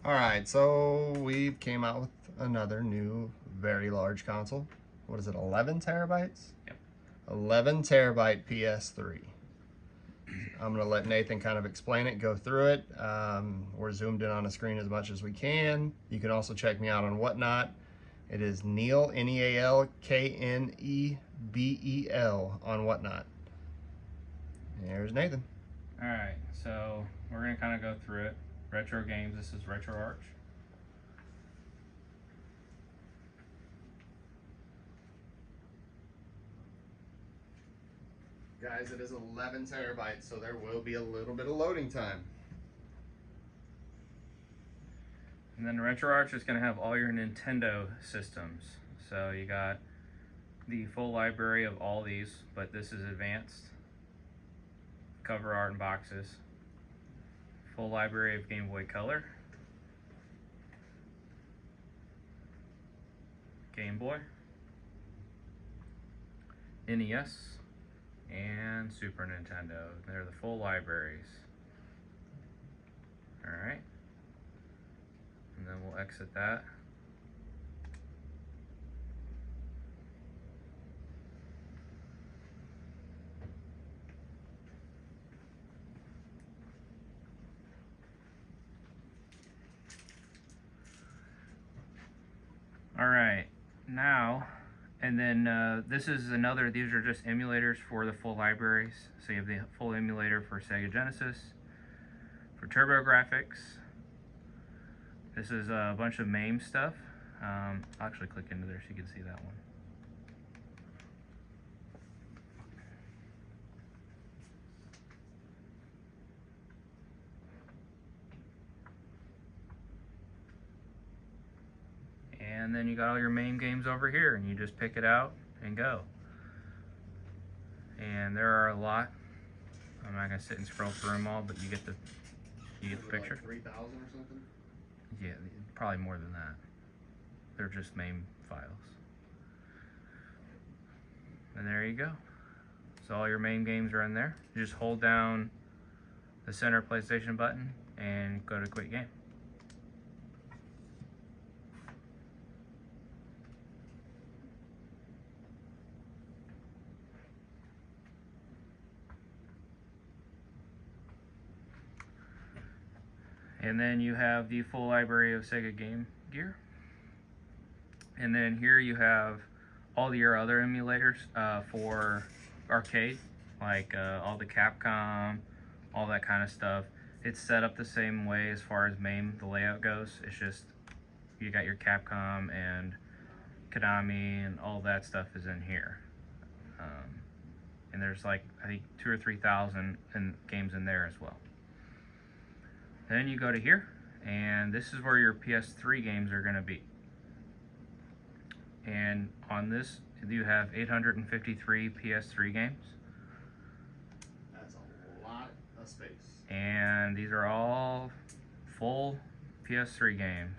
Alright, so we came out with another new, very large console. What is it, 11 terabytes? Yep. 11 terabyte PS3. I'm going to let Nathan kind of explain it, go through it. We're zoomed in on a screen as much as we can. You can also check me out on Whatnot. It is Neal, Neal, Knebel on Whatnot. There's Nathan. Alright, so we're going to kind of go through it. Retro games, this is RetroArch. Guys, it is 11 terabytes, so there will be a little bit of loading time. And then RetroArch is going to have all your Nintendo systems. So you got the full library of all these, but this is advanced. Cover art and boxes. Full library of Game Boy Color, Game Boy, NES, and Super Nintendo. They're the full libraries. Alright. And then we'll exit that. Alright, now, and then this is another, these are just emulators for the full libraries. So you have the full emulator for Sega Genesis, for TurboGrafx. This is a bunch of MAME stuff. I'll actually click into there so you can see that one. And then you got all your MAME games over here, and you just pick it out and go. And there are a lot. I'm not gonna sit and scroll through them all, but you get the picture. Like 3,000 or something? Yeah, probably more than that. They're just MAME files. And there you go. So all your MAME games are in there. You just hold down the center PlayStation button and go to quit game. And then you have the full library of Sega Game Gear. And then here you have all your other emulators for arcade, like all the Capcom, all that kind of stuff. It's set up the same way as far as MAME, the layout goes. It's just, you got your Capcom and Konami and all that stuff is in here. And there's like, I think 2,000 or 3,000 games in there as well. Then you go to here, and this is where your PS3 games are going to be. And on this, you have 853 PS3 games. That's a lot of space. And these are all full PS3 games.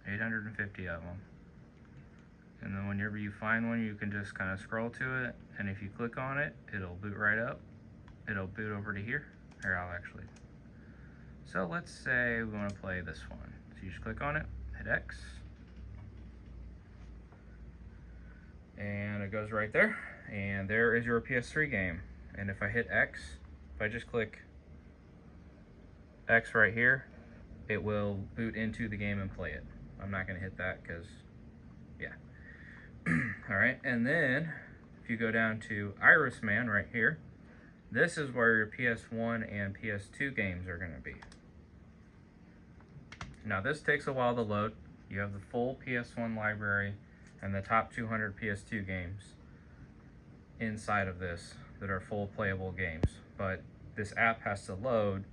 850 of them. And then whenever you find one, you can just kind of scroll to it, and if you click on it, it'll boot right up. It'll boot over to here. Here, I'll actually. So let's say we want to play this one. So you just click on it, hit X, and it goes right there. And there is your PS3 game. And if I hit X, if I just click X right here, it will boot into the game and play it. I'm not going to hit that because, yeah. Alright, and then if you go down to Iris Man right here, this is where your PS1 and PS2 games are going to be. Now this takes a while to load. You have the full PS1 library and the top 200 PS2 games inside of this that are full playable games. But this app has to load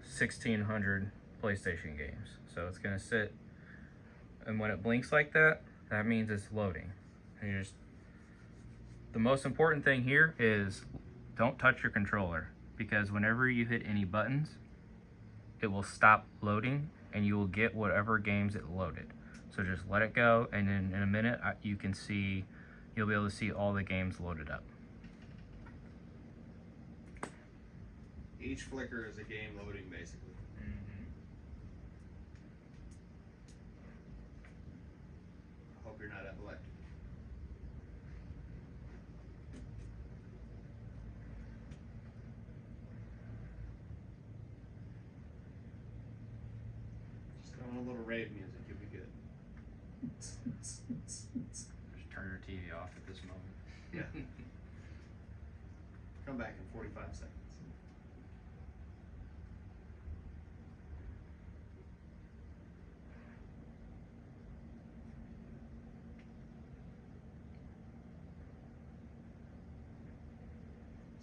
1,600 PlayStation games. So it's going to sit, and when it blinks like that, that means it's loading. And you just, the most important thing here is don't touch your controller, because whenever you hit any buttons, it will stop loading and you will get whatever games it loaded. So just let it go, and then in a minute you can see, you'll be able to see all the games loaded up. Each flicker is a game loading, basically. you're not epileptic. Just throw on a little rave music, you'll be good. Just turn your TV off at this moment. Yeah. Come back in 45 seconds.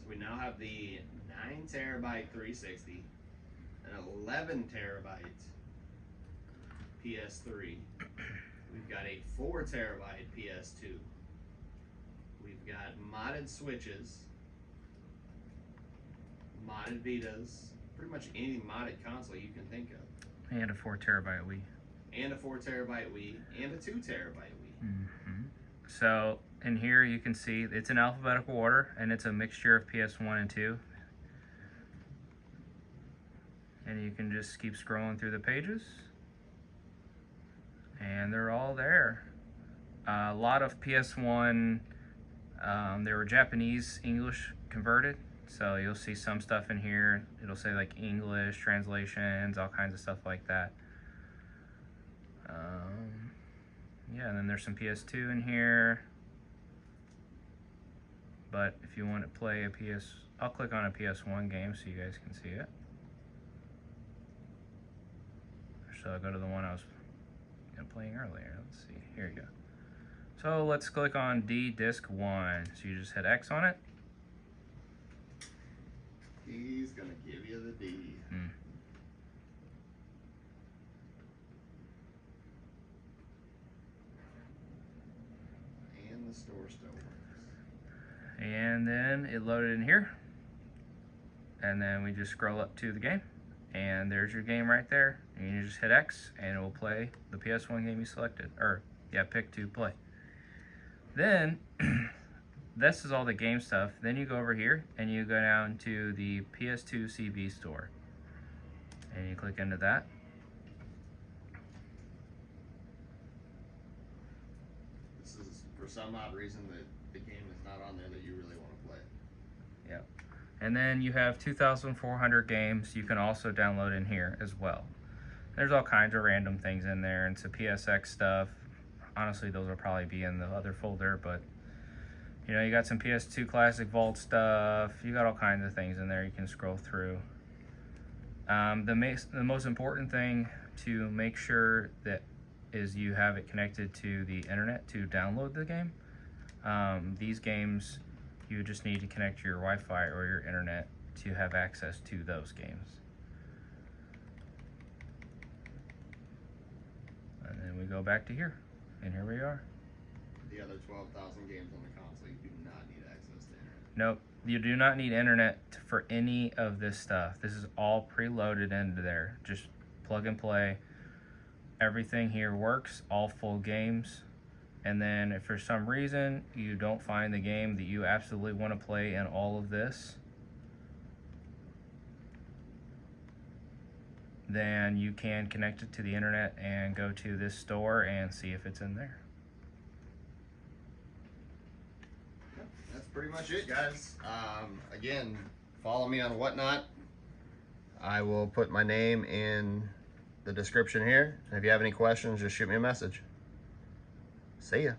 So we now have the 9 terabyte 360, an 11 terabyte PS3. We've got a 4 terabyte PS2. We've got modded Switches, modded Vitas, pretty much any modded console you can think of. And a 4 terabyte Wii. And a 4 terabyte Wii, and a 2 terabyte Wii. Mm-hmm. So in here you can see it's in alphabetical order, and it's a mixture of PS1 and 2. And you can just keep scrolling through the pages, and they're all there. A lot of PS1, they were Japanese English converted, so you'll see some stuff in here. It'll say like English translations, all kinds of stuff like that. Yeah, and then there's some PS2 in here. But if you want to play a I'll click on a PS1 game so you guys can see it. So I'll go to the one I was playing earlier. Let's see, here you go. So let's click on D Disc 1. So you just hit X on it. He's gonna give you the D. And the store still works. And then it loaded in here. And then we just scroll up to the game. And there's your game right there. And you just hit X and it will play the PS1 game you selected. Or, yeah, pick to play. Then, this is all the game stuff. Then you go over here and you go down to the PS2 CB store. And you click into that. This is, for some odd reason, that the game is not on there that you really want to play. Yep. And then you have 2,400 games you can also download in here as well. There's all kinds of random things in there, and some PSX stuff. Honestly, those will probably be in the other folder, but you know, you got some PS2 Classic Vault stuff. You got all kinds of things in there you can scroll through. The most important thing to make sure that is you have it connected to the internet to download the game. These games, you just need to connect your Wi-Fi or your internet to have access to those games. And then we go back to here, and here we are. The other 12,000 games on the console, you do not need access to internet. Nope, you do not need internet for any of this stuff. This is all preloaded into there. Just plug and play. Everything here works, all full games. And then if for some reason you don't find the game that you absolutely want to play in all of this, then you can connect it to the internet and go to this store and see if it's in there. That's pretty much it, guys. Again, follow me on Whatnot. I will put my name in the description here. And if you have any questions, just shoot me a message. See ya.